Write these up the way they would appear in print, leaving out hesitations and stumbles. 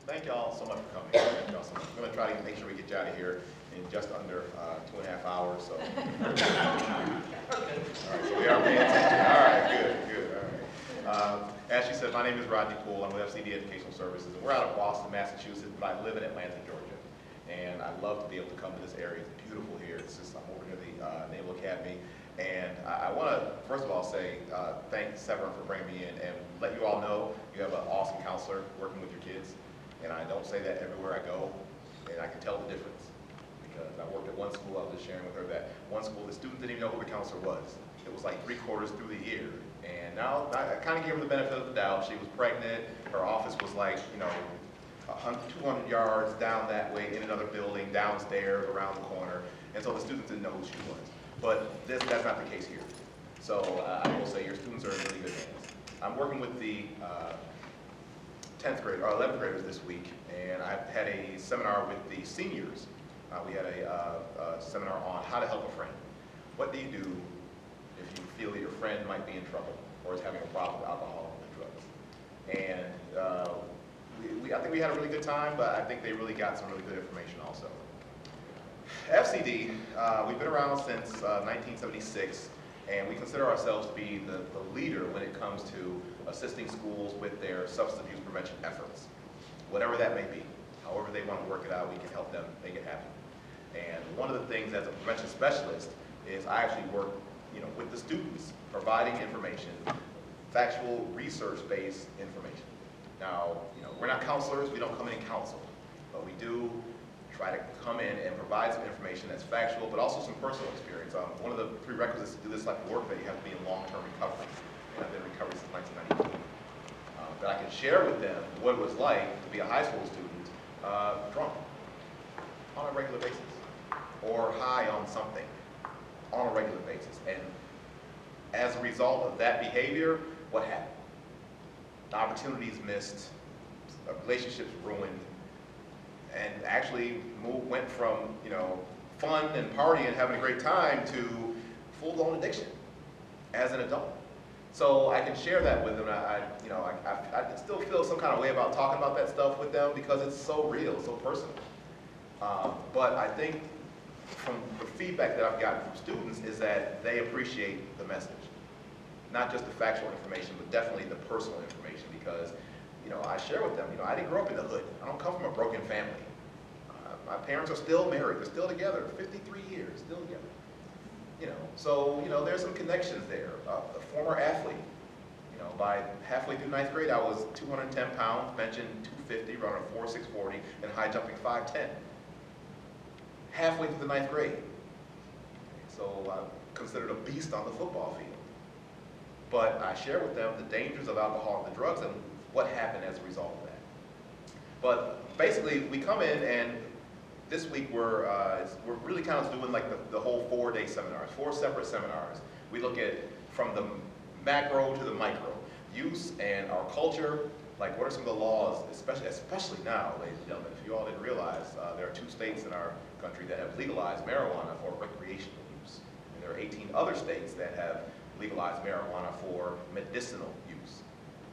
Thank y'all so much for coming. Thank y'all so much. I'm going to try to make sure we get you out of here in just under 2.5 hours. So, all right, so we are paying attention. All right, good. All right. As she said, my name is Rodney Poole. I'm with FCD Educational Services, and we're out of Boston, Massachusetts, but I live in Atlanta, Georgia. And I love to be able to come to this area. It's beautiful here. I'm over near the Naval Academy. And I want to, first of all, say thank Severn for bringing me in and let you all know you have an awesome counselor working with your kids. And I don't say that everywhere I go, and I can tell the difference. Because I worked at one school, I was just sharing with her that one school, the student didn't even know who the counselor was. It was like 3/4 through the year. And now, I kind of gave her the benefit of the doubt. She was pregnant, her office was like, 200 yards down that way, in another building, downstairs, around the corner. And so the students didn't know who she was. But that's not the case here. So I will say your students are in really good hands. I'm working with the 10th grade or 11th graders this week, and I had a seminar with the seniors. We had a seminar on how to help a friend. What do you do if you feel that your friend might be in trouble or is having a problem with alcohol and drugs? And I think we had a really good time, but I think they really got some really good information also. FCD, we've been around since 1976, and we consider ourselves to be the leader when it comes to assisting schools with their substance abuse prevention efforts. Whatever that may be, however they want to work it out, we can help them make it happen. And one of the things as a prevention specialist is I actually work with the students, providing information, factual, research-based information. Now, we're not counselors, we don't come in and counsel, but we do try to come in and provide some information that's factual, but also some personal experience. One of the prerequisites to do this type of work that you have to be in long-term recovery, and I've been in recovery since 1992. That I can share with them what it was like to be a high school student drunk on a regular basis, or high on something on a regular basis. And as a result of that behavior, what happened? Opportunities missed, relationships ruined, and actually went from fun and partying and having a great time to full-blown addiction as an adult. So I can share that with them. I still feel some kind of way about talking about that stuff with them because it's so real, so personal. But I think from the feedback that I've gotten from students is that they appreciate the message. Not just the factual information, but definitely the personal information because, I share with them, I didn't grow up in the hood. I don't come from a broken family. My parents are still married. They're still together, 53 years, still together. So, there's some connections there. A former athlete, by halfway through 9th grade, I was 210 pounds, benching 250, running a 4.640, and high jumping 5'10". Halfway through the 9th grade. So I'm considered a beast on the football field. But I share with them the dangers of alcohol and the drugs and what happened as a result of that. But basically, we come in and this week we're really kind of doing like the whole 4-day seminars, 4 separate seminars. We look at from the macro to the micro, use and our culture, like what are some of the laws, especially now, ladies and gentlemen, if you all didn't realize, there are 2 states in our country that have legalized marijuana for recreational use. And there are 18 other states that have legalized marijuana for medicinal use,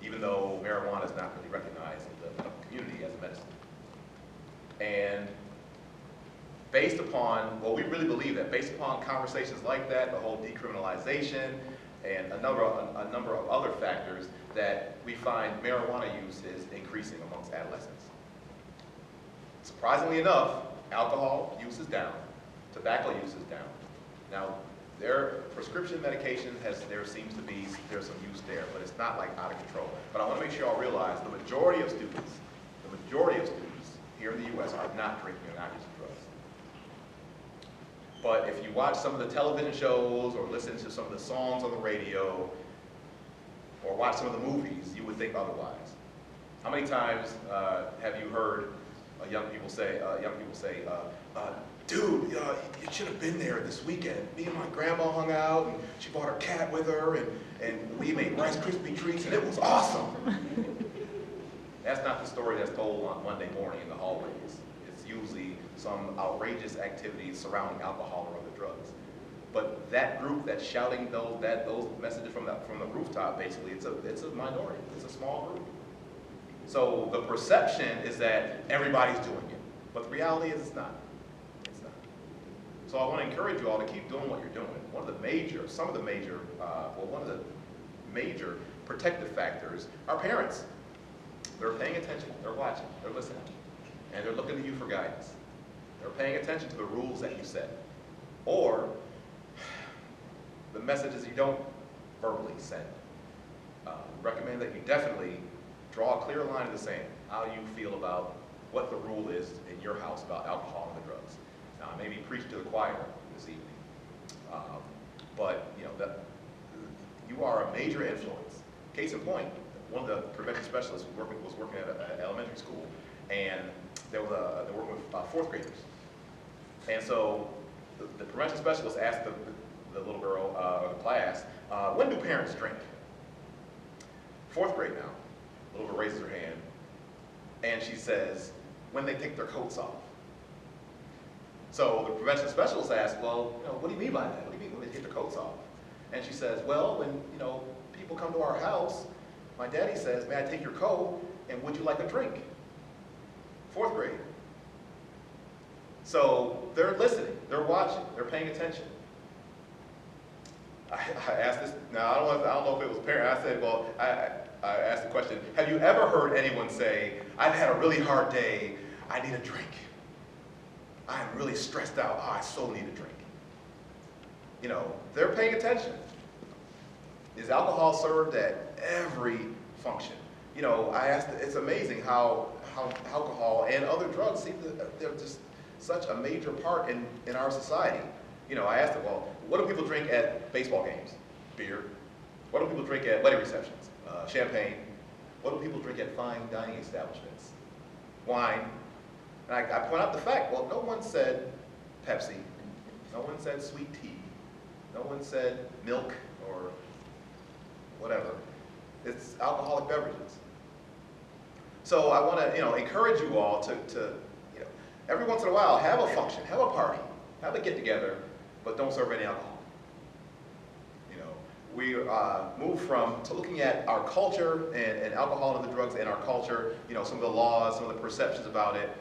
even though marijuana is not really recognized in the community as a medicine. And based upon, well, we really believe that based upon conversations like that, the whole decriminalization, and a number of other factors, that we find marijuana use is increasing amongst adolescents. Surprisingly enough, alcohol use is down, tobacco use is down. Now, their prescription medication there seems to be, there's some use there, but it's not like out of control. But I want to make sure y'all realize the majority of students here in the U.S. are not drinking or not using drugs. But if you watch some of the television shows or listen to some of the songs on the radio or watch some of the movies, you would think otherwise. How many times have you heard young people say, dude, you should have been there this weekend. Me and my grandma hung out, and she brought her cat with her, and we made Rice Krispie treats, and it was awesome. That's not the story that's told on Monday morning in the hallways. It's usually some outrageous activities surrounding alcohol or other drugs. But that group that's shouting those messages from the rooftop, basically, it's a minority. It's a small group. So the perception is that everybody's doing it, but the reality is it's not. It's not. So I want to encourage you all to keep doing what you're doing. One of the major protective factors are parents. They're paying attention, they're watching, they're listening, and they're looking to you for guidance. They're paying attention to the rules that you set, or the messages you don't verbally send. Recommend that you definitely draw a clear line in the sand, how you feel about what the rule is in your house about alcohol and the drugs. Now, I maybe preach to the choir this evening, but you are a major influence. Case in point, one of the prevention specialists was working at an elementary school, and they were working with fourth graders. And so the prevention specialist asked the little girl, or the class, when do parents drink? Fourth grade now. The little girl raises her hand, and she says, when they take their coats off. So the prevention specialist asked, well, what do you mean by that? What do you mean when they take their coats off? And she says, well, when people come to our house, my daddy says, may I take your coat, and would you like a drink? Fourth grade. So they're listening, they're watching, they're paying attention. I asked this, now I don't know if it was a parent, I said, well, I asked the question, have you ever heard anyone say, I've had a really hard day, I need a drink. I'm really stressed out, I so need a drink. They're paying attention. Is alcohol served at every function? I asked, it's amazing how alcohol and other drugs seem to, they're just such a major part in our society. I asked them, well, what do people drink at baseball games? Beer. What do people drink at wedding receptions? Champagne. What do people drink at fine dining establishments? Wine. And I point out the fact, well, no one said Pepsi. No one said sweet tea. No one said milk or whatever. It's alcoholic beverages. So I want to, encourage you all to every once in a while, have a function, have a party, have a get-together, but don't serve any alcohol. We move to looking at our culture and alcohol and the drugs in our culture, some of the laws, some of the perceptions about it,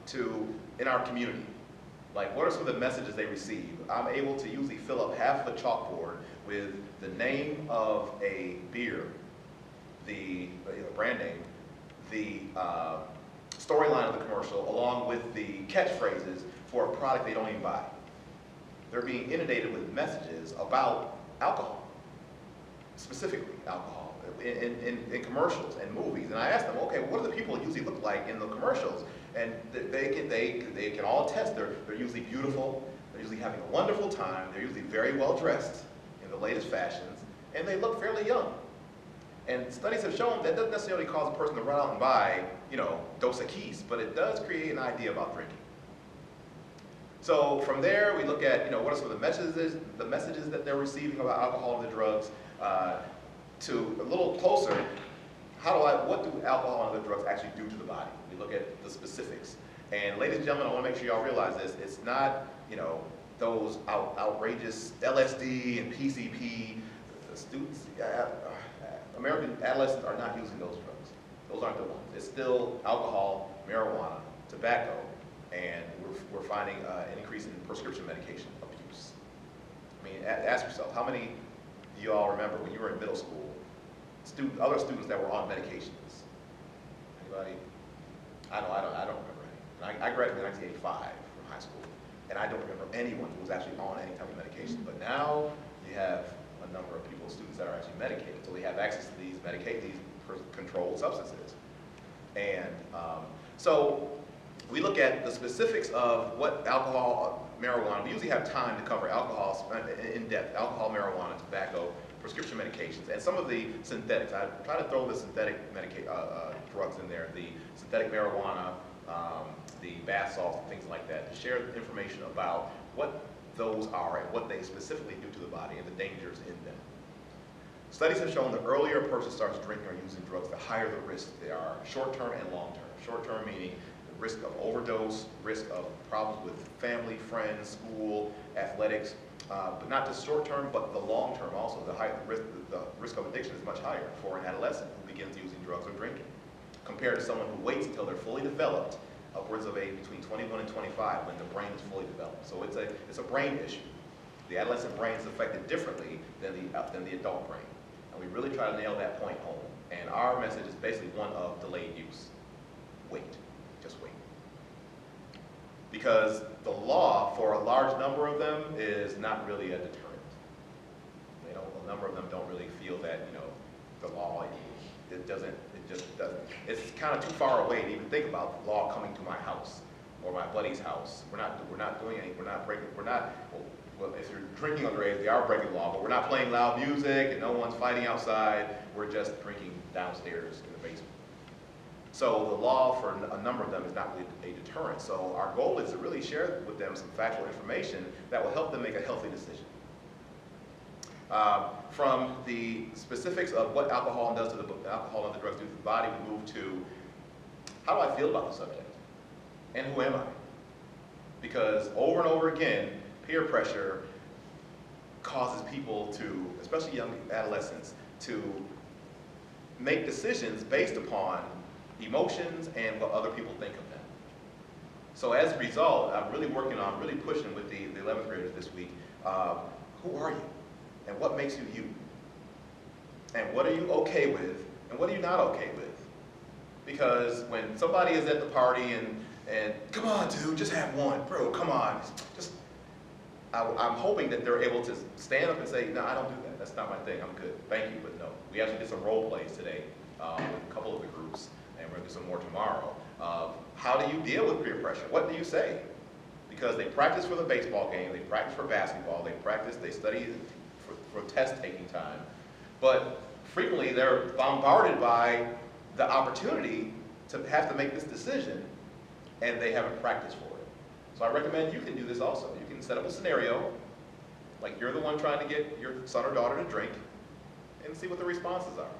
to in our community. Like, what are some of the messages they receive? I'm able to usually fill up half of a chalkboard with the name of a beer, the brand name, the storyline of the commercial, along with the catchphrases for a product they don't even buy. They're being inundated with messages about alcohol, specifically alcohol, in commercials and movies. And I asked them, okay, what do the people usually look like in the commercials? And they can all attest they're usually beautiful, they're usually having a wonderful time, they're usually very well dressed in the latest fashions, and they look fairly young. And studies have shown that doesn't necessarily cause a person to run out and buy, Dos Equis, but it does create an idea about drinking. So from there, we look at, what are some of the messages that they're receiving about alcohol and the drugs, to a little closer, what do alcohol and the drugs actually do to the body? We look at the specifics. And ladies and gentlemen, I want to make sure y'all realize this. It's not, those outrageous LSD and PCP. Students, American adolescents are not using those drugs. Those aren't the ones. It's still alcohol, marijuana, tobacco, and we're finding an increase in prescription medication abuse. I mean, ask yourself, how many do you all remember when you were in middle school, other students that were on medications? Anybody? I don't remember any. I graduated in 1985 from high school, and I don't remember anyone who was actually on any type of medication. But now you have a number of students that are actually medicated, so they have access to these controlled substances. And so we look at the specifics of what alcohol, marijuana, we usually have time to cover alcohol in depth, alcohol, marijuana, tobacco, prescription medications, and some of the synthetics. I try to throw the synthetic drugs in there, the synthetic marijuana, the bath salts, and things like that, to share information about what those are and what they specifically do to the body and the dangers in them. Studies have shown the earlier a person starts drinking or using drugs, the higher the risk they are, short-term and long-term. Short-term meaning the risk of overdose, risk of problems with family, friends, school, athletics, but not just short-term, but the long-term also. The risk of addiction is much higher for an adolescent who begins using drugs or drinking. compared to someone who waits until they're fully developed, upwards of age between 21 and 25, when the brain is fully developed. So it's a brain issue. The adolescent brain is affected differently than the adult brain. And we really try to nail that point home. And our message is basically one of delayed use. Wait, just wait. Because the law, for a large number of them, is not really a deterrent. A number of them don't really feel that, the law, it just doesn't. It's kind of too far away to even think about the law coming to my house or my buddy's house. We're not doing anything. Well, if you're drinking underage, they are breaking the law, but we're not playing loud music and no one's fighting outside. We're just drinking downstairs in the basement. So the law for a number of them is not really a deterrent. So our goal is to really share with them some factual information that will help them make a healthy decision. From the specifics of what alcohol and other drugs do to the body, we move to how do I feel about the subject? And who am I? Because over and over again, peer pressure causes people to, especially young adolescents, to make decisions based upon emotions and what other people think of them. So as a result, I'm really pushing with the 11th graders this week. Who are you? And what makes you you? And what are you okay with? And what are you not okay with? Because when somebody is at the party and come on, dude, just have one, bro, come on, I'm hoping that they're able to stand up and say, no, I don't do that. That's not my thing. I'm good. Thank you, but no. We actually did some role plays today with a couple of the groups, and we're going to do some more tomorrow. How do you deal with peer pressure? What do you say? Because they practice for the baseball game, they practice for basketball, they study for test-taking time, but frequently they're bombarded by the opportunity to have to make this decision, and they haven't practiced for it. So I recommend you can do this also. You can set up a scenario, like you're the one trying to get your son or daughter to drink, and see what the responses are.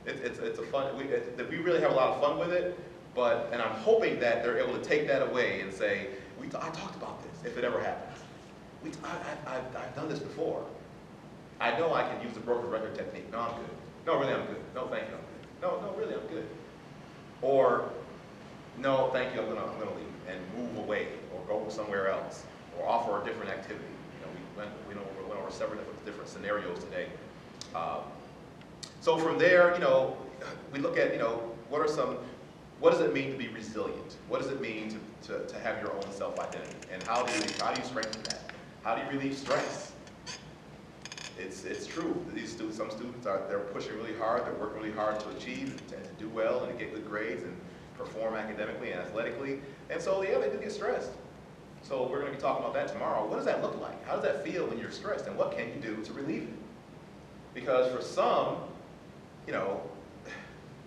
It's a fun, we really have a lot of fun with it, and I'm hoping that they're able to take that away and say, I talked about this, if it ever happens. I've done this before. I know I can use the broken record technique. No, I'm good. No, really, I'm good. No, thank you, I'm good. No, really, I'm good. Or, no, thank you, I'm gonna leave and move away, or go somewhere else, or offer a different activity. We went over several different scenarios today. So from there, we look at, what does it mean to be resilient? What does it mean to have your own self-identity? And how do you strengthen that? How do you relieve stress? It's true. Some students they're pushing really hard. They're working really hard to achieve and to do well and to get good grades and perform academically and athletically. And so yeah, they do get stressed. So we're going to be talking about that tomorrow. What does that look like? How does that feel when you're stressed? And what can you do to relieve it? Because for some,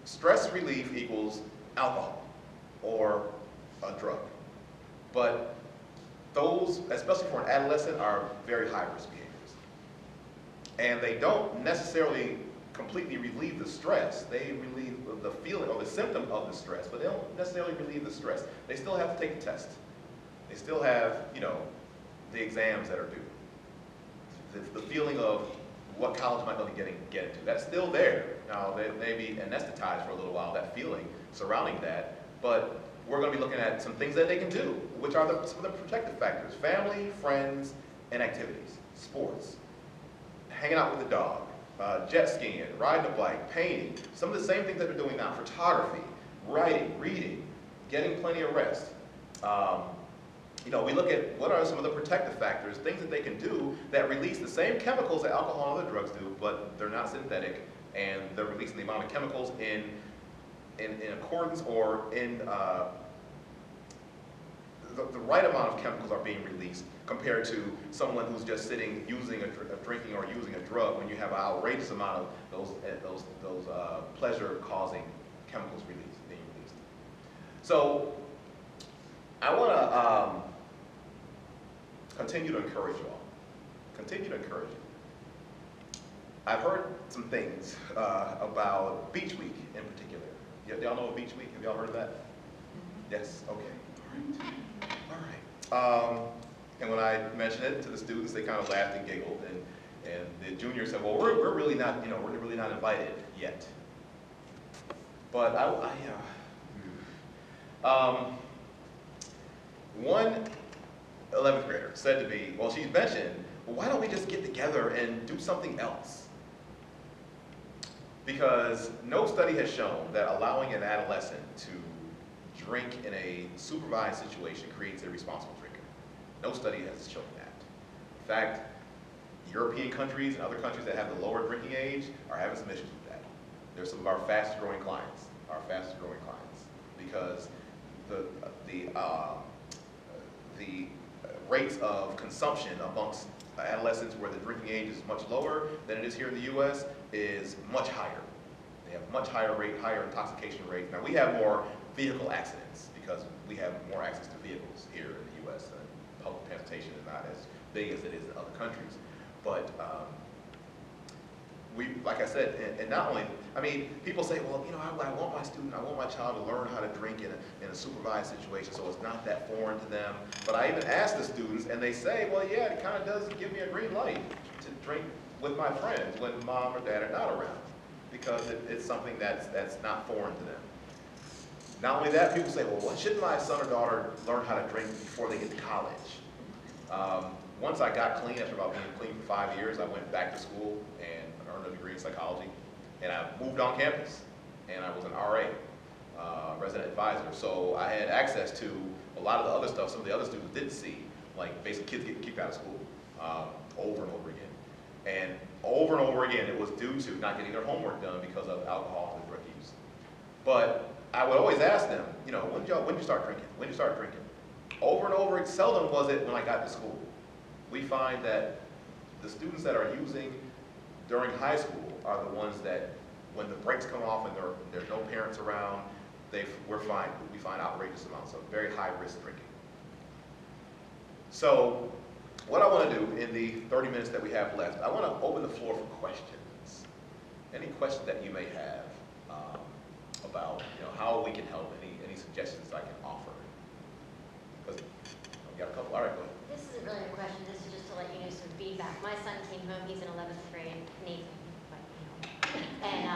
stress relief equals alcohol or a drug. But those, especially for an adolescent, are very high-risk behaviors. And they don't necessarily completely relieve the stress. They relieve the feeling or the symptom of the stress, but they don't necessarily relieve the stress. They still have to take the test. They still have, the exams that are due. The feeling of what college might be get into. That's still there. Now, they may be anesthetized for a little while, that feeling surrounding that, but we're going to be looking at some things that they can do, which are some of the protective factors: family, friends, and activities, sports, hanging out with the dog, jet skiing, riding a bike, painting, some of the same things that they're doing now: photography, writing, reading, getting plenty of rest. We look at what are some of the protective factors, things that they can do that release the same chemicals that alcohol and other drugs do, but they're not synthetic, and they're releasing the amount of chemicals in accordance or in the right amount of chemicals are being released compared to someone who's just sitting drinking or using a drug, when you have an outrageous amount of those pleasure-causing chemicals being released. So I want to continue to encourage you all. Continue to encourage you. I've heard some things about Beach Week in particular. Y'all know Beach Week? Have y'all heard of that? Yes? Okay. All right. And when I mentioned it to the students, they kind of laughed and giggled. And the juniors said, well, we're really not, we're really not invited yet. But one 11th grader said to me, well, she's mentioned, well, why don't we just get together and do something else? Because no study has shown that allowing an adolescent to drink in a supervised situation creates a responsible drinker. No study has shown that. In fact, European countries and other countries that have the lower drinking age are having some issues with that. They're some of our fastest growing clients, because the rates of consumption amongst adolescents where the drinking age is much lower than it is here in the U.S. is much higher. They have much higher intoxication rates. Now we have more vehicle accidents because we have more access to vehicles here in the U.S. and public transportation is not as big as it is in other countries. But like I said, and not only, people say, well, I want my child to learn how to drink in a supervised situation so it's not that foreign to them. But I even ask the students and they say, well, yeah, it kind of does give me a green light to drink with my friends when mom or dad are not around, because it's something that's not foreign to them. Not only that, people say, well, shouldn't my son or daughter learn how to drink before they get to college? Once I got clean, after about being clean for 5 years, I went back to school and earned a degree in psychology. And I moved on campus, and I was an RA, resident advisor. So I had access to a lot of the other stuff some of the other students didn't see, like basically kids getting kicked out of school over and over again. And over again, it was due to not getting their homework done because of alcohol and drug use. But I would always ask them, when did you start drinking? When did you start drinking? Over and over, seldom was it when I got to school. We find that the students that are using during high school are the ones that, when the breaks come off and there's no parents around, we find outrageous amounts of very high risk drinking. So what I want to do in the 30 minutes that we have left, I want to open the floor for questions. Any questions that you may have about how we can help, any suggestions I can offer. Because we got a couple. All right, go ahead. This isn't really a question, this is just to let you know some feedback. My son came home, he's in 11th grade, Nathan, and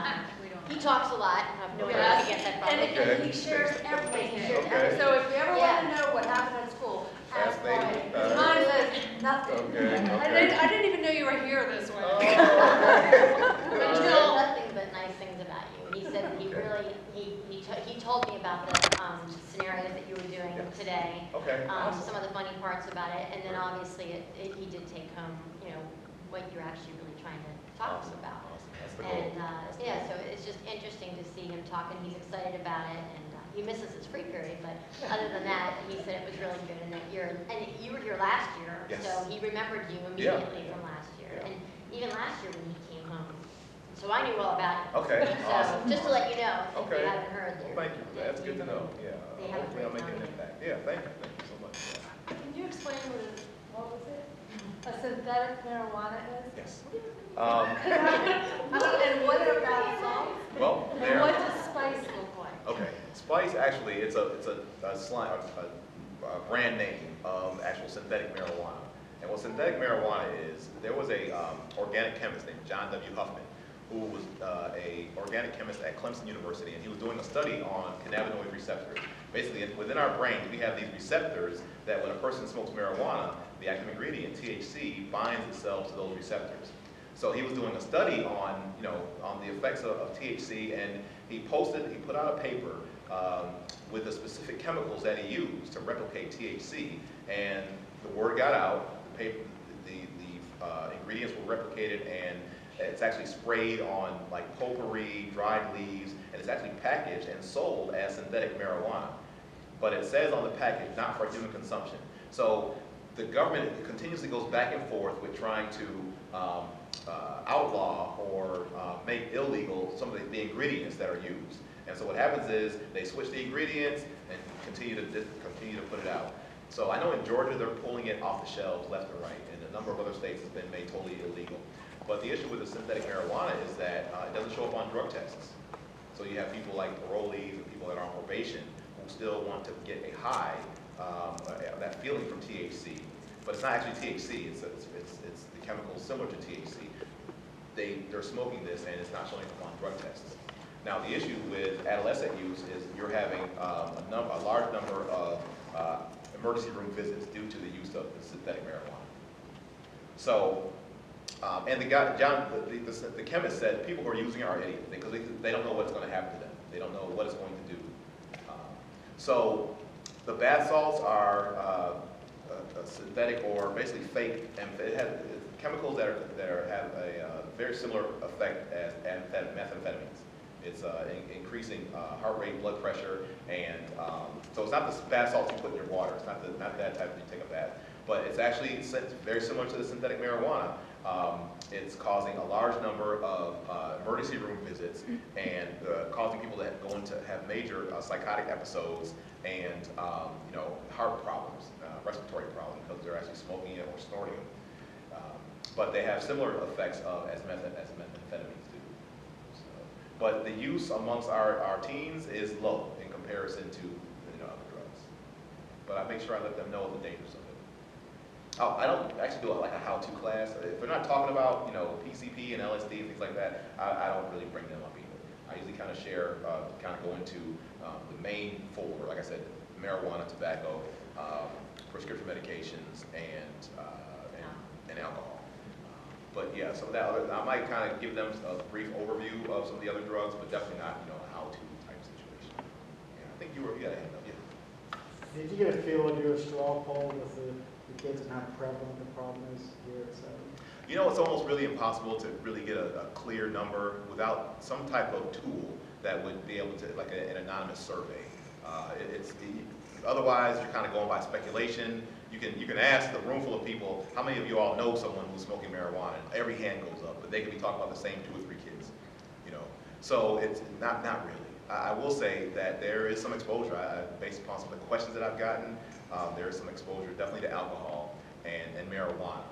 he talks a lot, I have no idea where he gets that from. And he shares everything. Okay. So if you ever want to know what happened at school, ask Brian. Mine says nothing. Okay. I didn't even know you were here this way. Oh, okay. He said nothing but nice things about you. He said that he told me about the scenarios that you were doing today. Okay. Some of the funny parts about it, and then obviously he did take home, what you're actually really trying to talk to us about. And yeah, so it's just interesting to see him talking. He's excited about it, and he misses his free period. But other than that, he said it was really good, and that you were here last year, yes. So he remembered you immediately from last year, and even last year when he came home. So I knew all about it. Okay. So Awesome. just to let you know, if Okay. you haven't heard. Well, thank you. That's good to know. Yeah. They have a Hopefully I'll make an great impact. Yeah. Thank you so much. Can you explain what was it? A synthetic marijuana is? Yes. And what about songs? Well, And what does spice look like? Okay, Spice actually, it's a brand name of actual synthetic marijuana. And what synthetic marijuana is, there was a organic chemist named John W. Huffman, who was a organic chemist at Clemson University, and he was doing a study on cannabinoid receptors. Basically, within our brains, we have these receptors that when a person smokes marijuana, the active ingredient, THC, binds itself to those receptors. So he was doing a study on, on the effects of THC, and he put out a paper with the specific chemicals that he used to replicate THC, and the word got out. The ingredients were replicated, and it's actually sprayed on like potpourri, dried leaves, and it's actually packaged and sold as synthetic marijuana. But it says on the package, not for human consumption. So the government continuously goes back and forth with trying to outlaw or make illegal some of the ingredients that are used. And so what happens is they switch the ingredients and continue to put it out. So I know in Georgia they're pulling it off the shelves left and right, and a number of other states has been made totally illegal. But the issue with the synthetic marijuana is that it doesn't show up on drug tests. So you have people like parolees and people that are on probation who still want to get a high, that feeling from THC. But it's not actually THC, it's the chemical similar to THC. They're smoking this and it's not showing up on drug tests. Now, the issue with adolescent use is you're having a large number of emergency room visits due to the use of the synthetic marijuana. So, and the guy, John, the chemist said people who are using it are idiots because they don't know what's going to happen to them. They don't know what it's going to do. So, the bath salts are synthetic or basically fake, and it has chemicals that have a very similar effect as methamphetamines. It's increasing heart rate, blood pressure, and so it's not the bath salts you put in your water. It's not that type you take a bath, but it's actually very similar to the synthetic marijuana. It's causing a large number of emergency room visits and causing people to go into have major psychotic episodes and heart problems, respiratory problems because they're actually smoking it or snorting it. But they have similar effects as methamphetamines do. So, but the use amongst our teens is low in comparison to other drugs. But I make sure I let them know the dangers of it. Oh, I don't actually do like a how-to class. If we're not talking about PCP and LSD and things like that, I don't really bring them up either. I usually kind of share, kind of go into the main four, like I said, marijuana, tobacco, prescription medications, and alcohol. But yeah, so that I might kind of give them a brief overview of some of the other drugs, but definitely not a how-to type situation. Yeah, I think you got a hand up. Yeah. Did you get a feel of your straw poll with the kids and how prevalent the problem is here at Severn? It's almost really impossible to really get a clear number without some type of tool that would be able to, like an anonymous survey. Otherwise, you're kind of going by speculation. You can ask the room full of people, how many of you all know someone who's smoking marijuana? And every hand goes up, but they could be talking about the same 2 or 3 kids. So it's not really. I will say that there is some exposure, based upon some of the questions that I've gotten. There is some exposure definitely to alcohol and marijuana,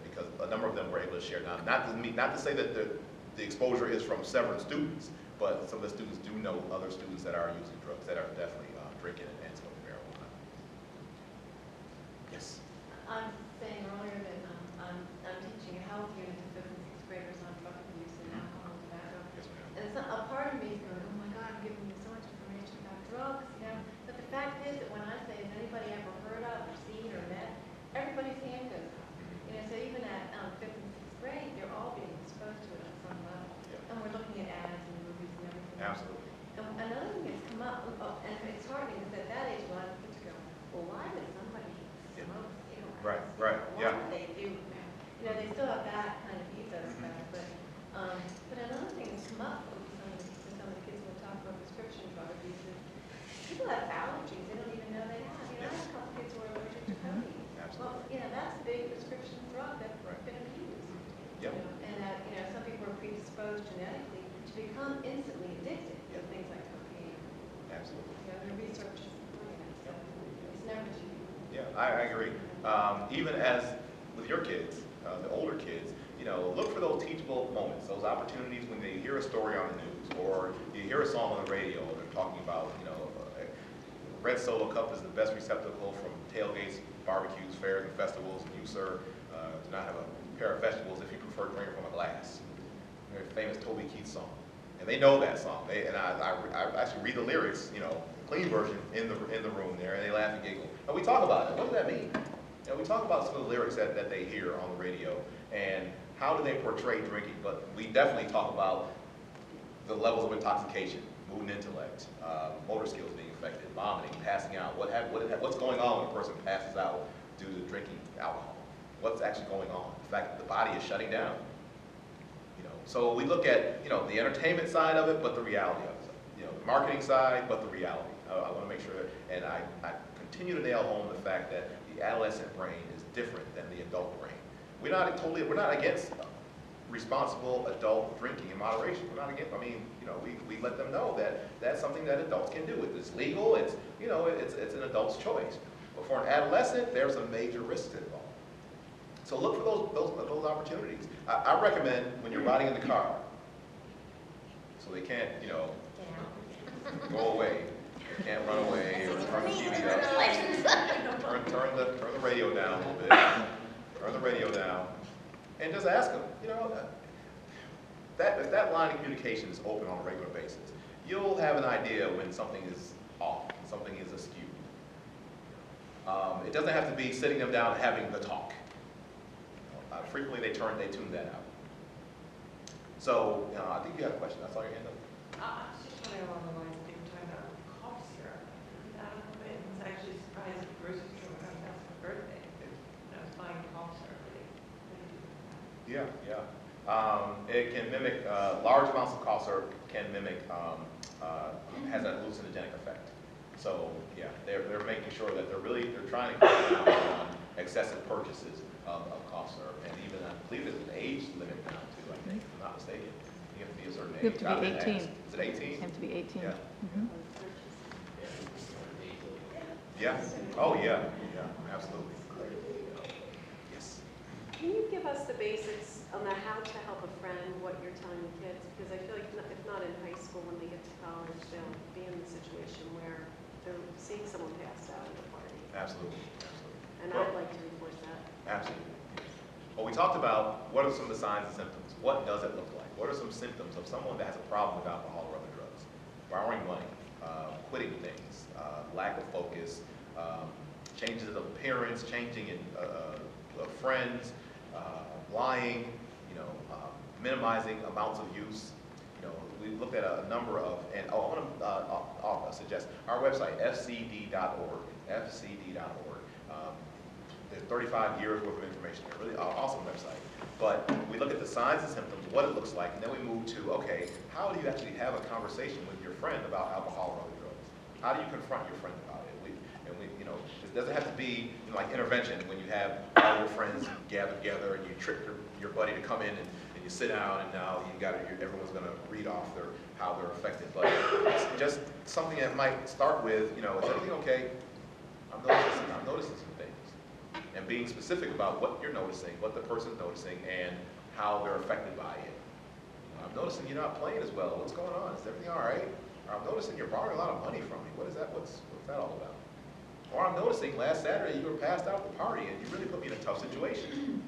because a number of them were able to share. Now, not to say that the exposure is from Severn students, but some of the students do know other students that are using drugs, that are definitely drinking and smoking marijuana. Yes? I'm saying earlier that I'm teaching a health unit to 5th and 6th graders on drug abuse and alcohol and tobacco. Yes, ma'am. And a part of me is going, oh my God, I'm giving you so much information about drugs, But the fact is that when I say, has anybody ever heard of or seen or met, everybody's hand goes up. So even at 5th and 6th grade, they're all being exposed to it on some level. Yeah. And we're looking at ads and movies and everything. Absolutely. And another thing that's come up, and it's heartening, is at that age, a lot of kids go, well, why would somebody smoke cigarettes? Right, Why yeah. would they do? They still have that kind of ethos about it. But another thing that's come up with some of the kids when we talk about prescription drug abuse is people have allergies they don't even know they have. I have a couple kids who are allergic to codeine. Absolutely. Well, that's a big prescription drug that's been abused. Yep. And that, some people are predisposed genetically to become instantly addicted to things like cocaine. Absolutely. The research is supporting it, so it's never too late. Yeah, I agree. Even as with your kids, the older kids, look for those teachable moments, those opportunities when they hear a story on the news or you hear a song on the radio and they're talking about, red Solo cup is the best receptacle from tailgates, barbecues, fairs, and festivals. And you, sir, do not have a pair of vegetables if you prefer drinking from a glass. Very famous Toby Keith song. And they know that song. I actually read the lyrics, clean version in the room there, and they laugh and giggle. And we talk about it. What does that mean? We talk about some of the lyrics that they hear on the radio and how do they portray drinking. But we definitely talk about the levels of intoxication, mood and intellect, motor skills being affected, vomiting, passing out. What's going on when a person passes out due to drinking alcohol? What's actually going on? The fact that the body is shutting down. So we look at the entertainment side of it, but the reality of it. The marketing side, but the reality. I want to make sure that, and I continue to nail home the fact that the adolescent brain is different than the adult brain. We're not against responsible adult drinking in moderation. We're not against. We let them know that that's something that adults can do. It's legal. It's an adult's choice. But for an adolescent, there's a major risk involved. So look for those opportunities. I recommend when you're riding in the car, so they can't go away. They can't run away or turn the TV down. Turn the radio down a little bit. Turn the radio down, and just ask them. if that line of communication is open on a regular basis, you'll have an idea when something is off, when something is askew. It doesn't have to be sitting them down and having the talk. Frequently they tune that out. So I think you had a question. I saw your hand up. I was just wondering along the lines that you were talking about cough syrup. That a little bit. I was actually surprised at the grocery store when I was out for my birthday. And I was buying cough syrup. Yeah, yeah. It can mimic, large amounts of cough syrup can mimic, has that hallucinogenic effect. So yeah, they're making sure that they're trying to cut down on excessive purchases of cough syrup. And even, I believe there's an age limit now too, I think, if I'm not mistaken. You have to be a certain age. You have to be I've been 18. asked. Is it 18? You have to be 18. Yeah. Mhm. Yeah. Oh, yeah. Yeah, absolutely. Yes. Can you give us the basics on the how to help a friend, what you're telling the kids? Because I feel like if not in high school, when they get to college, they'll be in the situation where they're seeing someone pass out at a party. Absolutely. Absolutely. And Well, I'd like to report that. absolutely. Well, we talked about what are some of the signs and symptoms. What does it look like? What are some symptoms of someone that has a problem with alcohol or other drugs? Borrowing money, quitting things, lack of focus, changes of appearance, changing in friends, lying, minimizing amounts of use. We looked at a number of, and I want to suggest our website, fcd.org, fcd.org. There's 35 years worth of information there, really awesome website. But we look at the signs and symptoms, what it looks like, and then we move to, okay, how do you actually have a conversation with your friend about alcohol or other drugs? How do you confront your friend about it? It doesn't have to be like intervention when you have all your friends gather together and you trick your buddy to come in and you sit down and now everyone's going to read off how they're affected. But it's just something that might start with, is everything okay? I'm noticing some things. And being specific about what you're noticing, what the person's noticing, and how they're affected by it. I'm noticing you're not playing as well. What's going on? Is everything all right? Or I'm noticing you're borrowing a lot of money from me. What is that? What's that all about? Or I'm noticing last Saturday you were passed out at the party and you really put me in a tough situation.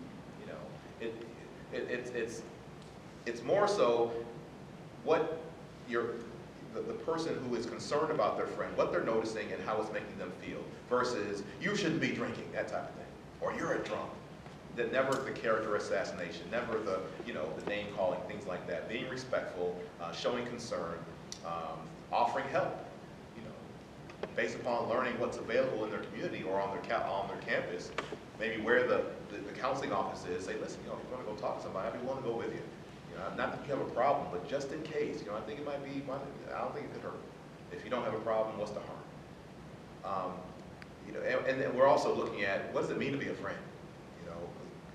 It's more so what the person who is concerned about their friend, what they're noticing and how it's making them feel, versus you shouldn't be drinking, that type of thing, or you're a drunk. That never the character assassination, never the name calling, things like that. Being respectful, showing concern, offering help. Based upon learning what's available in their community or on their campus, maybe where the counseling office is, say, listen, if you want to go talk to somebody, I'd be willing to go with you. Not that you have a problem, but just in case, I think it might be, I don't think it could hurt. If you don't have a problem, what's the harm? And then we're also looking at, what does it mean to be a friend?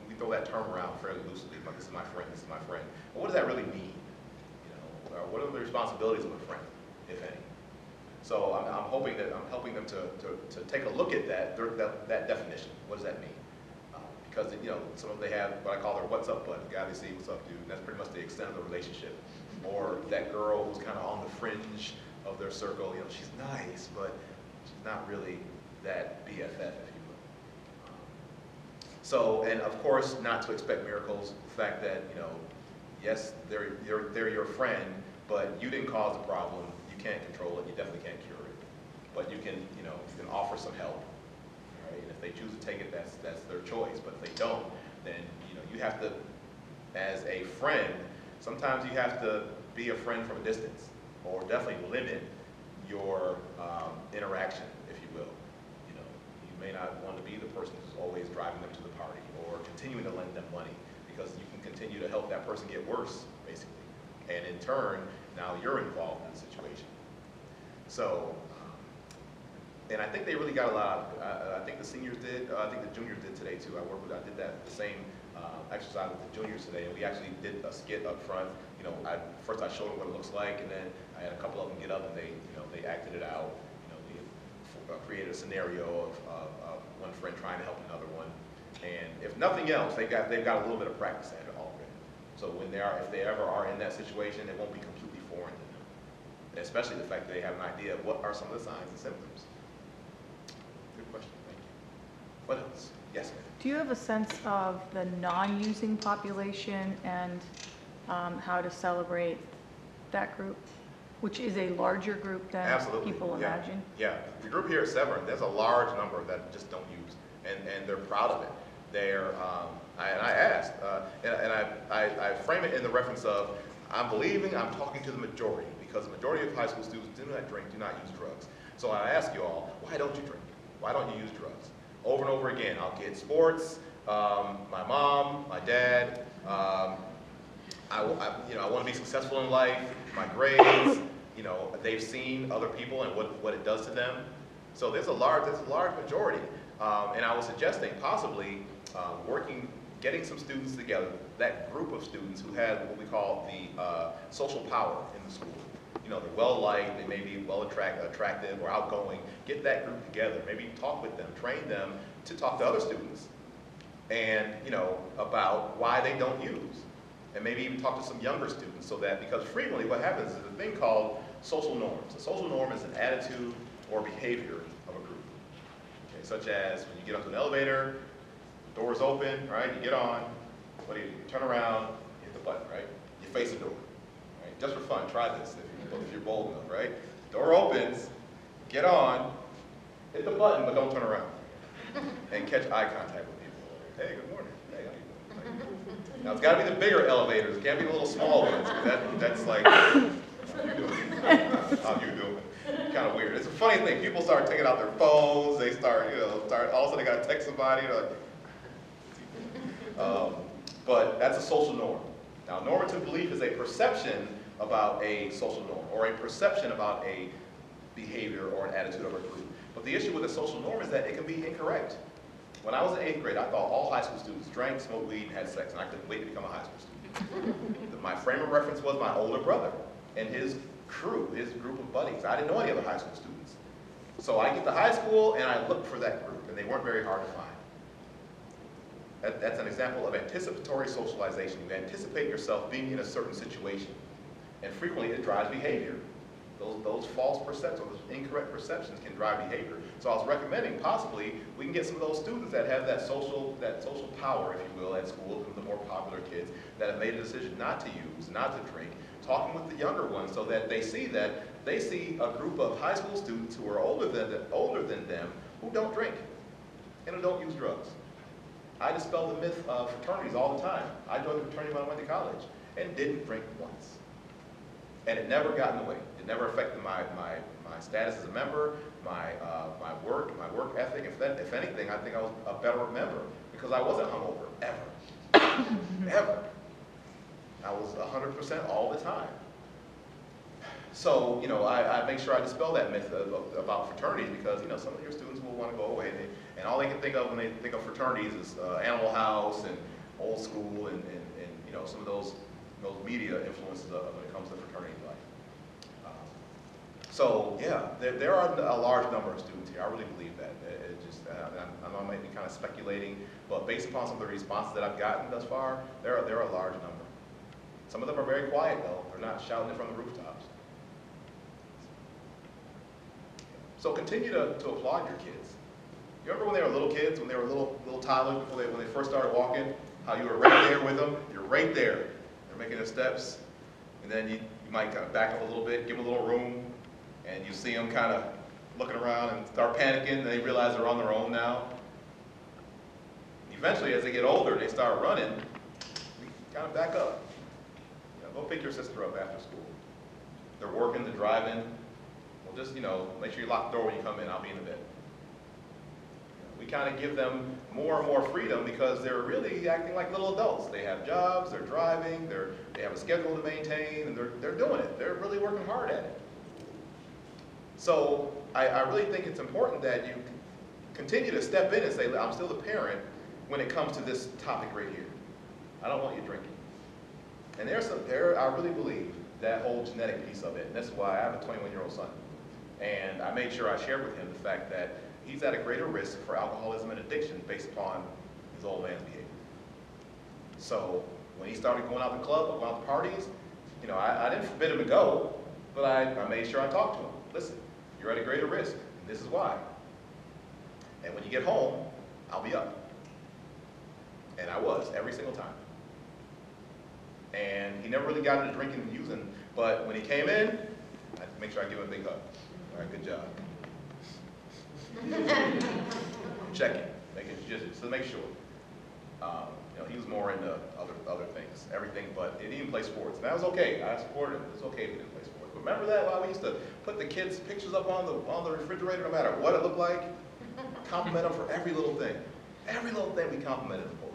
We throw that term around fairly loosely, like this is my friend, this is my friend. But what does that really mean? What are the responsibilities of a friend, if any? So I'm helping them to take a look at that definition. What does that mean? Because some of them, they have what I call their what's up bud, the guy they see, what's up dude, and that's pretty much the extent of the relationship. Or that girl who's kind of on the fringe of their circle, she's nice, but she's not really that BFF, if you will. So, and of course, not to expect miracles, the fact that, yes, they're your friend, but you didn't cause the problem. You can't control it, you definitely can't cure it. But you can offer some help. Right? And if they choose to take it, that's their choice. But if they don't, then you have to, as a friend, sometimes you have to be a friend from a distance, or definitely limit your interaction, if you will. You may not want to be the person who's always driving them to the party, or continuing to lend them money, because you can continue to help that person get worse, basically. And in turn, now you're involved in the situation. So, and I think they really got a lot. I think the seniors did. I think the juniors did today too. I did the same exercise with the juniors today, and we actually did a skit up front. First I showed them what it looks like, and then I had a couple of them get up and they acted it out. We created a scenario of one friend trying to help another one, and if nothing else, they've got a little bit of practice at it already. So if they ever are in that situation, it won't be completely foreign to them. Especially the fact that they have an idea of what are some of the signs and symptoms. Good question, thank you. What else? Yes, ma'am. Do you have a sense of the non-using population and how to celebrate that group, which is a larger group than Absolutely. people Yeah. imagine. Yeah, the group here at Severn, there's a large number that just don't use, and they're proud of it. They're, I asked, and I frame it in the reference of, I'm talking to the majority, because the majority of high school students do not drink, do not use drugs. So I ask you all, why don't you drink? Why don't you use drugs? Over and over again, I'll get sports, my mom, my dad, I want to be successful in life, my grades, they've seen other people and what it does to them. So there's a large majority. And I was suggesting possibly getting some students together, that group of students who had what we call the social power in the school. They're well-liked, they may be attractive or outgoing. Get that group together, maybe talk with them, train them to talk to other students and, about why they don't use. And maybe even talk to some younger students so that, because frequently what happens is a thing called social norms. A social norm is an attitude or behavior of a group. Okay, such as when you get onto an elevator, door's open, right? You get on, what do? You turn around, hit the button, right? You face the door, right? Just for fun, try this if you're bold enough, right? Door opens, get on, hit the button, but don't turn around. And catch eye contact with people. Hey, good morning. Hey, how you doing? Now, it's got to be the bigger elevators. It can't be the little small ones. That's like, how you doing? How you doing? Kind of weird. It's a funny thing. People start taking out their phones. They start, all of a sudden they got to text somebody. But that's a social norm. Now, normative belief is a perception about a social norm or a perception about a behavior or an attitude of a group. But the issue with a social norm is that it can be incorrect. When I was in 8th grade, I thought all high school students drank, smoked weed, and had sex, and I couldn't wait to become a high school student. My frame of reference was my older brother and his crew, his group of buddies. I didn't know any other high school students. So I get to high school, and I look for that group, and they weren't very hard to find. That's an example of anticipatory socialization. You anticipate yourself being in a certain situation, and frequently it drives behavior. Those false perceptions, those incorrect perceptions can drive behavior. So I was recommending possibly we can get some of those students that have that social power, if you will, at school, the more popular kids that have made a decision not to use, not to drink, talking with the younger ones so that they see a group of high school students who are older than them who don't drink and who don't use drugs. I dispel the myth of fraternities all the time. I joined the fraternity when I went to college and didn't drink once. And it never got in the way. It never affected my status as a member, my work ethic. If anything, I think I was a better member because I wasn't hungover, ever. Ever. I was 100% all the time. So, I make sure I dispel that myth about fraternities because, some of your students will want to go away and all they can think of when they think of fraternities is Animal House and old school and some of those media influences when it comes to fraternity life. So yeah, there are a large number of students here. I really believe that. I know I might be kind of speculating, but based upon some of the responses that I've gotten thus far, there are a large number. Some of them are very quiet though. They're not shouting it from the rooftops. So continue to applaud your kids. You remember when they were little kids, when they were little toddlers, when they first started walking, how you were right there with them? You're right there. They're making their steps, and then you might kind of back up a little bit, give them a little room, and you see them kind of looking around and start panicking, and they realize they're on their own now. Eventually, as they get older, they start running, you kind of back up. Go pick your sister up after school. They're working, they're driving. Well, just, make sure you lock the door when you come in. I'll be in a bit. We kind of give them more and more freedom because they're really acting like little adults. They have jobs, they're driving, they have a schedule to maintain, and they're doing it. They're really working hard at it. So I really think it's important that you continue to step in and say, I'm still the parent when it comes to this topic right here. I don't want you drinking. And I really believe that whole genetic piece of it, and that's why I have a 21-year-old son. And I made sure I shared with him the fact that he's at a greater risk for alcoholism and addiction based upon his old man's behavior. So when he started going out to clubs, going out to parties, I didn't forbid him to go, but I made sure I talked to him. Listen, you're at a greater risk, and this is why. And when you get home, I'll be up. And I was, every single time. And he never really got into drinking and using, but when he came in, I had to make sure I give him a big hug. All right, good job. Checking, just to make sure. He was more into other things, everything, but he didn't play sports. And that was okay. I supported him. It's okay if he didn't play sports. But remember that while we used to put the kids' pictures up on the refrigerator, no matter what it looked like, compliment them for every little thing. Every little thing we complimented them for.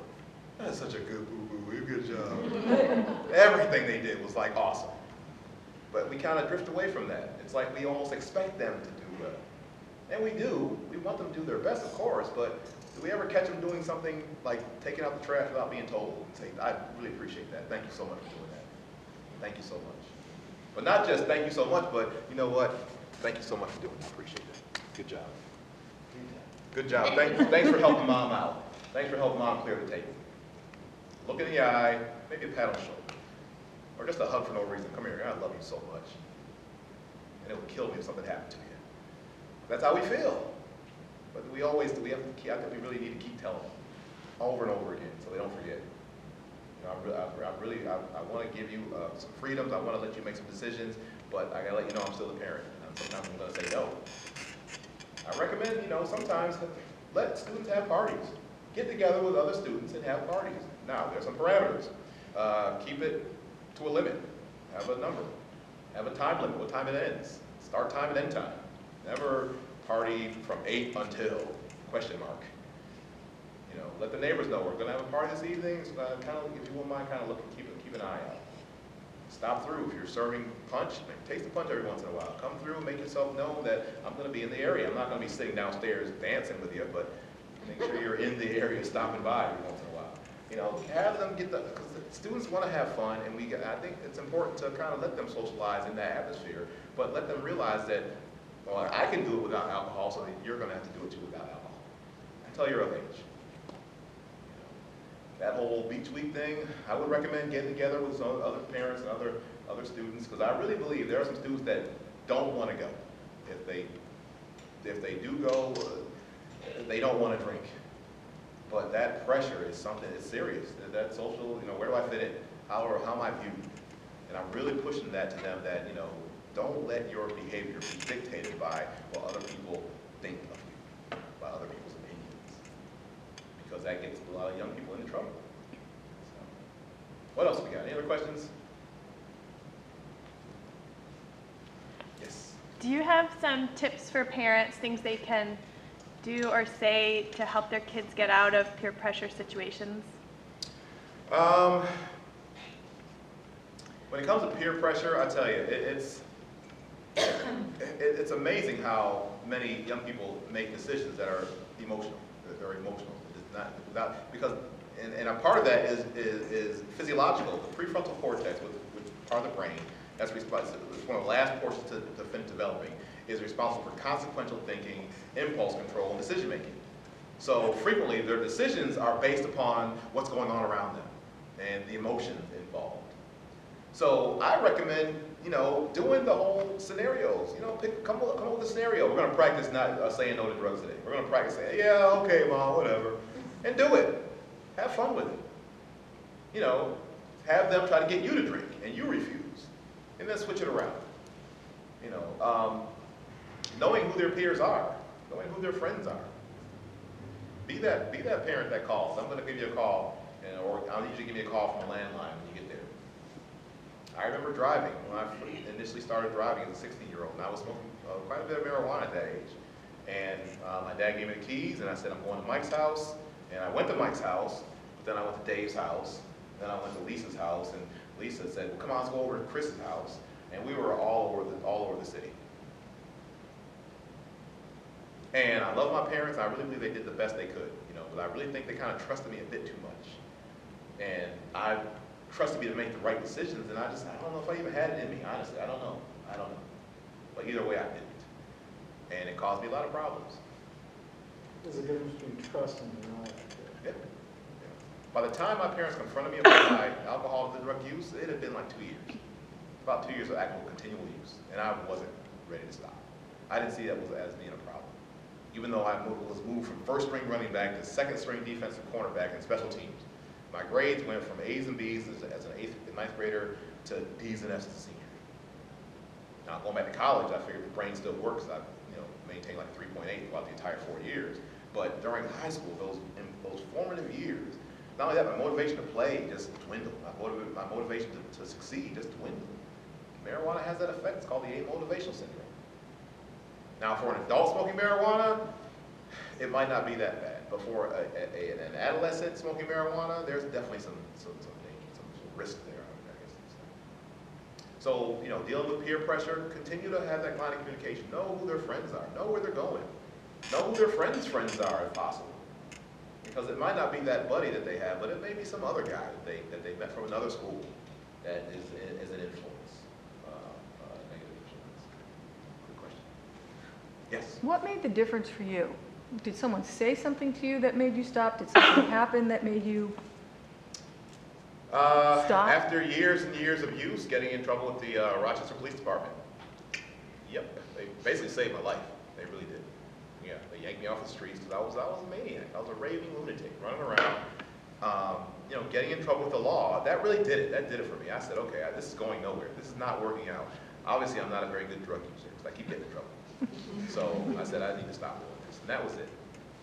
That's such a good boo-boo, good job. Everything they did was like awesome. But we kind of drift away from that. It's like we almost expect them to do well. And we do. We want them to do their best, of course, but do we ever catch them doing something like taking out the trash without being told? And say, I really appreciate that. Thank you so much for doing that. Thank you so much. But not just thank you so much, but you know what? Thank you so much for doing it. I appreciate it. Good job. Good job. Thanks for helping mom out. Thanks for helping mom clear the table. Look in the eye, maybe a pat on the shoulder. Or just a hug for no reason. Come here, I love you so much. And it would kill me if something happened to you. That's how we feel. But we really need to keep telling them over and over again so they don't forget. I want to give you some freedoms. I want to let you make some decisions, but I got to let you know I'm still a parent. And sometimes I'm going to say no. I recommend, sometimes let students have parties. Get together with other students and have parties. Now, there's some parameters. Keep it to a limit. Have a number. Have a time limit, what time it ends. Start time and end time. Never party from 8 until, question mark. Let the neighbors know we're going to have a party this evening. So if you won't mind, kind of look and keep an eye out. Stop through. If you're serving punch, taste the punch every once in a while. Come through and make yourself known that I'm going to be in the area. I'm not going to be sitting downstairs dancing with you, but make sure you're in the area stopping by every once in a while. Have them because the students want to have fun, and I think it's important to kind of let them socialize in that atmosphere, but let them realize that, well, I can do it without alcohol, so you're going to have to do it too without alcohol until you're of age. That whole beach week thing, I would recommend getting together with some other parents and other students, because I really believe there are some students that don't want to go. If they do go, they don't want to drink. But that pressure is something that's serious. That social, where do I fit in? How am I viewed? And I'm really pushing that to them that, don't let your behavior be dictated by what other people think of you, by other people's opinions. Because that gets a lot of young people into trouble. So, what else we got? Any other questions? Yes. Do you have some tips for parents, things they can do or say to help their kids get out of peer pressure situations? When it comes to peer pressure, I tell you, it's amazing how many young people make decisions that are emotional. They're very emotional. And a part of that is physiological. The prefrontal cortex, which is part of the brain, that's responsible. It's one of the last portions to finish developing. Is responsible for consequential thinking, impulse control, and decision making. So frequently, their decisions are based upon what's going on around them and the emotions involved. So I recommend, doing the whole scenarios. Come up with a scenario. We're going to practice not saying no to drugs today. We're going to practice saying, yeah, okay, mom, whatever, and do it. Have fun with it. Have them try to get you to drink, and you refuse, and then switch it around. Knowing who their peers are, knowing who their friends are. Be that parent that calls. I'm going to give you a call, or I'll need you to give me a call from a landline when you get there. I remember driving when I initially started driving as a 16-year-old, and I was smoking quite a bit of marijuana at that age. And my dad gave me the keys, and I said, I'm going to Mike's house. And I went to Mike's house, but then I went to Dave's house, then I went to Lisa's house, and Lisa said, well, come on, let's go over to Chris's house. And we were all over the city. And I love my parents. I really believe they did the best they could, but I really think they kind of trusted me a bit too much. And I trusted me to make the right decisions, and I don't know if I even had it in me, honestly. I don't know. But either way, I didn't. And it caused me a lot of problems. There's a difference between trust and denial. Yeah. By the time my parents confronted me about my alcohol and drug use, it had been like 2 years. About 2 years of actual continual use, and I wasn't ready to stop. I didn't see that as being a problem. Even though I was moved from first string running back to second string defensive cornerback in special teams. My grades went from A's and B's as an 8th and 9th grader to D's and F's as a senior. Now, going back to college, I figured the brain still works. I maintained like 3.8 throughout the entire 4 years. But during high school, in those formative years, not only that, my motivation to play just dwindled. My motivation to succeed just dwindled. Marijuana has that effect. It's called the amotivational syndrome. Now, for an adult smoking marijuana, it might not be that bad. But for an adolescent smoking marijuana, there's definitely some danger, some risk there, I guess. So, dealing with peer pressure, continue to have that line of communication. Know who their friends are. Know where they're going. Know who their friends' friends are, if possible. Because it might not be that buddy that they have, but it may be some other guy that they met from another school that is an influence, negative influence. Good question. Yes? What made the difference for you? Did someone say something to you that made you stop? Did something happen that made you stop? After years and years of use, getting in trouble with the Rochester Police Department. Yep, they basically saved my life. They really did. Yeah, they yanked me off the streets because I was a maniac. I was a raving lunatic running around. Getting in trouble with the law, that really did it. That did it for me. I said, okay, this is going nowhere. This is not working out. Obviously, I'm not a very good drug user because I keep getting in trouble. So I said, I need to stop doing this. And that was it.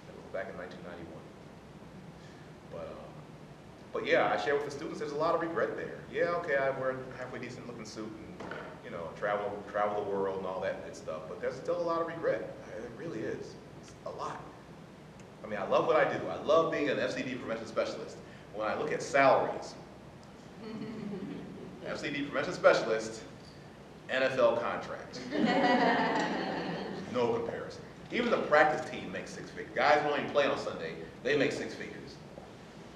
That was back in 1991. But yeah, I share with the students, there's a lot of regret there. Yeah, okay, I wear a halfway decent looking suit and, travel the world and all that good stuff, but there's still a lot of regret. It really is. It's a lot. I mean, I love what I do. I love being an FCD prevention specialist. When I look at salaries, FCD prevention specialist, NFL contract. No comparison. Even the practice team makes 6 figures. Guys who only play on Sunday, they make 6 figures.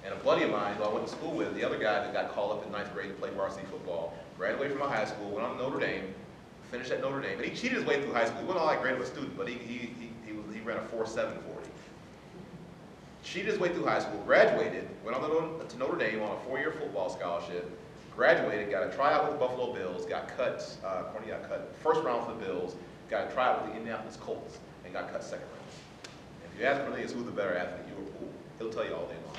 And a buddy of mine who I went to school with, the other guy that got called up in 9th grade to play varsity football, graduated from high school, went on to Notre Dame, finished at Notre Dame, and he cheated his way through high school. He wasn't all that great of a student, but he ran a 4.7 40. Cheated his way through high school, graduated, went on to Notre Dame on a 4-year football scholarship, graduated, got a tryout with the Buffalo Bills, got cut first round for the Bills, got a tryout with the Indianapolis Colts, and got cut second round. And if you ask Cornelius who's the better athlete, you or Poole, he'll tell you all day long.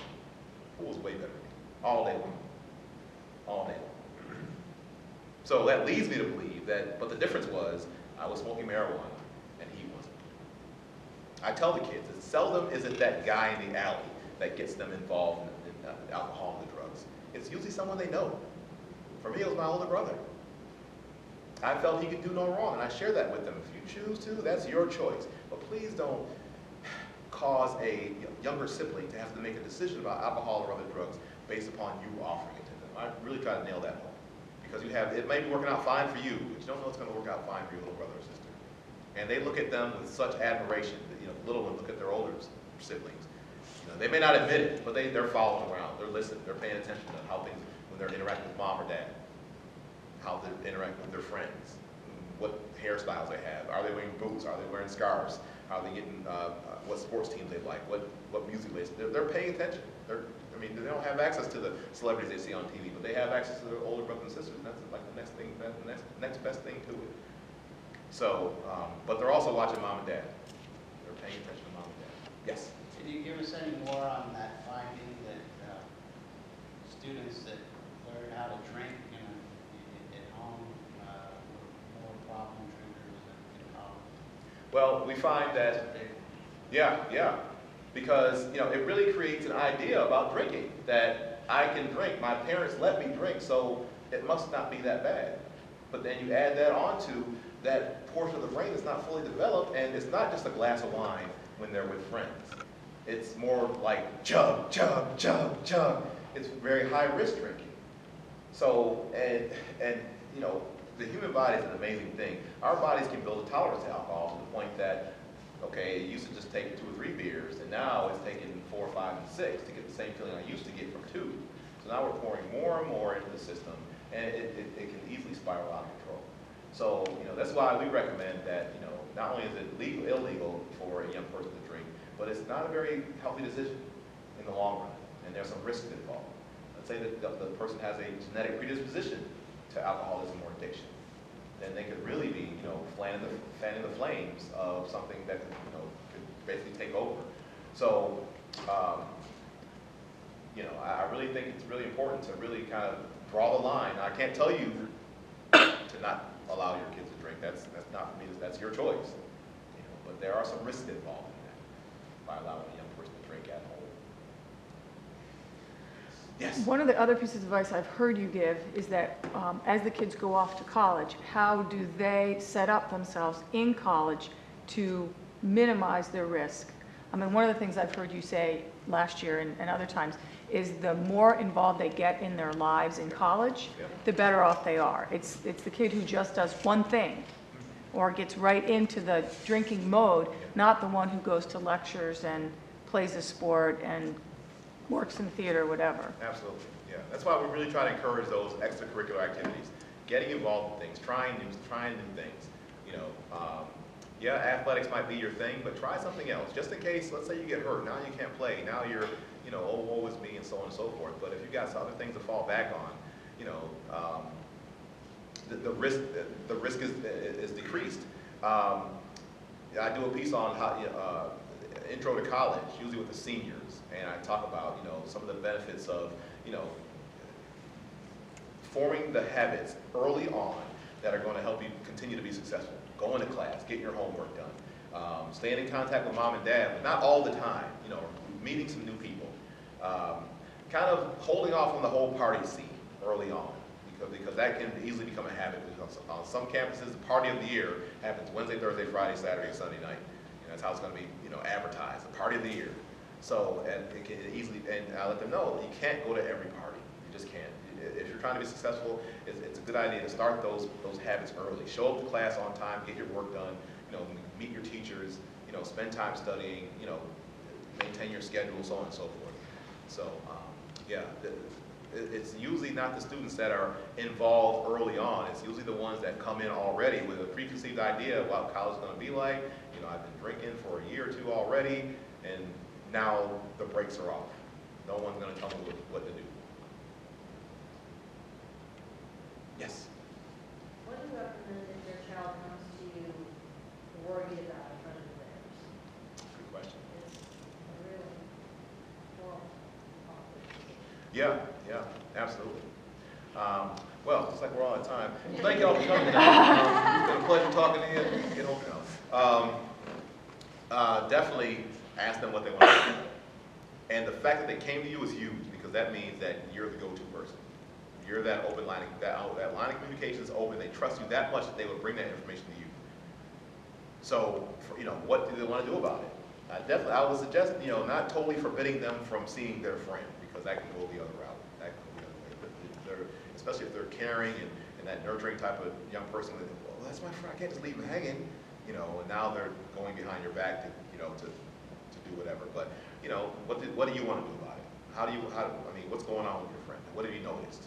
Poole's way better than me, all day long. All day long. So that leads me to believe that, but the difference was, I was smoking marijuana, and he wasn't. I tell the kids, it's seldom is it that guy in the alley that gets them involved in alcohol and the drugs. It's usually someone they know. For me, it was my older brother. I felt he could do no wrong, and I share that with them. If you choose to, that's your choice. But please don't cause a younger sibling to have to make a decision about alcohol or other drugs based upon you offering it to them. I really try to nail that home. Because it may be working out fine for you, but you don't know it's going to work out fine for your little brother or sister. And they look at them with such admiration that, little ones look at their older siblings. They may not admit it, but they're following around. They're listening. They're paying attention to how things, when they're interacting with mom or dad, how they're interacting with their friends, what hairstyles they have. Are they wearing boots? Are they wearing scarves? Are they getting, what sports teams they like? What music they listen to? They're paying attention. They don't have access to the celebrities they see on TV, but they have access to their older brothers and sisters, and that's like the next thing, the next best thing to it. So, but they're also watching mom and dad. They're paying attention to mom and dad. Yes? Can you give us any more on that finding that students that learn how to drink at home were more problem drinkers than in college? Well, we find that, yeah, because it really creates an idea about drinking, that I can drink. My parents let me drink, so it must not be that bad. But then you add that onto that portion of the brain that's not fully developed, and it's not just a glass of wine when they're with friends. It's more like chug, chug, chug, chug. It's very high-risk drinking. So, and the human body is an amazing thing. Our bodies can build a tolerance to alcohol to the point that, okay, it used to just take 2 or 3 beers, and now it's taking 4, 5, and 6 to get the same feeling I used to get from 2. So now we're pouring more and more into the system, and it can easily spiral out of control. So, that's why we recommend that, not only is it illegal for a young person to drink, but it's not a very healthy decision in the long run, and there's some risks involved. Let's say that the person has a genetic predisposition to alcoholism or addiction. Then they could really be, fanning the flames of something that could basically take over. So, I really think it's really important to really kind of draw the line. I can't tell you to not allow your kids to drink. That's not for me. That's your choice. But there are some risks involved in that by allowing a young person to drink at home. Yes. One of the other pieces of advice I've heard you give is that as the kids go off to college, how do they set up themselves in college to minimize their risk? I mean, one of the things I've heard you say last year and other times is the more involved they get in their lives in college, the better off they are. It's the kid who just does one thing or gets right into the drinking mode, not the one who goes to lectures and plays a sport and works in theater or whatever. Absolutely, yeah. That's why we really try to encourage those extracurricular activities, getting involved in things, trying new things. Yeah, athletics might be your thing, but try something else. Just in case, let's say you get hurt, now you can't play, now you're, oh, woe is me, and so on and so forth. But if you've got some other things to fall back on, the risk is decreased. I do a piece on how, intro to college, usually with the seniors, and I talk about, some of the benefits of, forming the habits early on that are going to help you continue to be successful. Going to class, getting your homework done, staying in contact with mom and dad, but not all the time, meeting some new people. Kind of holding off on the whole party scene early on, because that can easily become a habit. Because on some campuses, the party of the year happens Wednesday, Thursday, Friday, Saturday, and Sunday night. That's how it's going to be, advertised, the party of the year. So, and it can easily, and I let them know, you can't go to every party. You just can't. If you're trying to be successful, it's a good idea to start those habits early. Show up to class on time, get your work done, meet your teachers, spend time studying, maintain your schedule, so on and so forth. So, yeah, it's usually not the students that are involved early on. It's usually the ones that come in already with a preconceived idea of what college is going to be like. I've been drinking for a year or two already, and now the brakes are off. No one's going to tell me what to do. Yes? What do you recommend if your child comes to you worried about a friend of theirs? Good question. It's a really horrible topic. Yeah, absolutely. Well, looks like we're all out of time. Thank you all for coming tonight. It's been a pleasure talking to you. Get home now. Definitely ask them what they want to do. And the fact that they came to you is huge, because that means that you're the go-to person. You're that open line, that line of communication is open. They trust you that much that they will bring that information to you. So, what do they want to do about it? I would suggest, not totally forbidding them from seeing their friend, because that can go the other route. That can go the other way. Especially if they're caring and that nurturing type of young person, well, that's my friend. I can't just leave him hanging, and now they're going behind your back to do whatever. But, what do you want to do about it? What's going on with your friend? What have you noticed?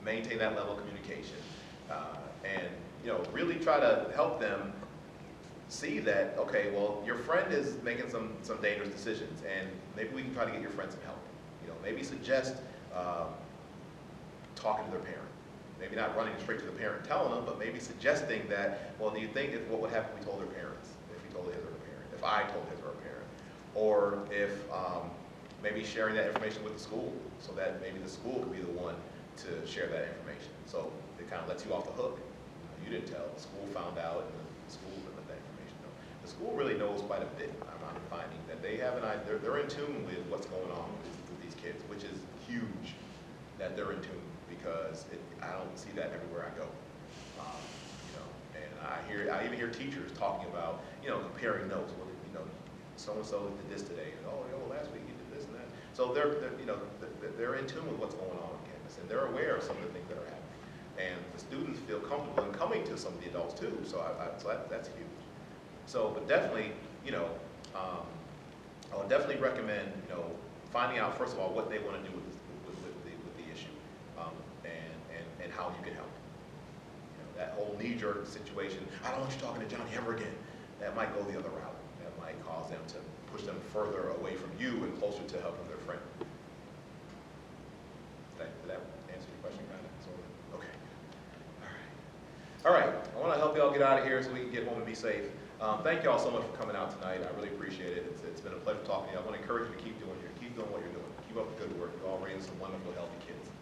Maintain that level of communication, and really try to help them see that, okay, well, your friend is making some dangerous decisions, and maybe we can try to get your friend some help. Maybe suggest talking to their parent. Maybe not running straight to the parent and telling them, but maybe suggesting that, well, do you think what would happen if we told their parents? If we told his or her parent? If I told his or her parent? Or if maybe sharing that information with the school, so that maybe the school could be the one to share that information. So it kind of lets you off the hook. You didn't tell, the school found out, and the school didn't let that information know. The school really knows quite a bit. I'm finding that they have an idea, they're in tune with what's going on with these kids, which is huge that they're in tune, because I don't see that everywhere I go. And I even hear teachers talking about, comparing notes. Well, so-and-so did this today, and last week you did this and that. So they're in tune with what's going on campus, and they're aware of some of the things that are happening. And the students feel comfortable in coming to some of the adults too. So that's huge. So, but definitely, I would definitely recommend, finding out first of all what they want to do with the issue, and how you can help. That whole knee-jerk situation. I don't want you talking to Johnny ever again. That might go the other route. That might cause them to push them further away from you and closer to helping their friend. Did that answer your question, kind of? Okay. All right. I want to help y'all get out of here so we can get home and be safe. Thank y'all so much for coming out tonight. I really appreciate it. It's been a pleasure talking to you. I want to encourage you to keep doing keep doing what you're doing. Keep up the good work. You're all raising some wonderful, healthy kids.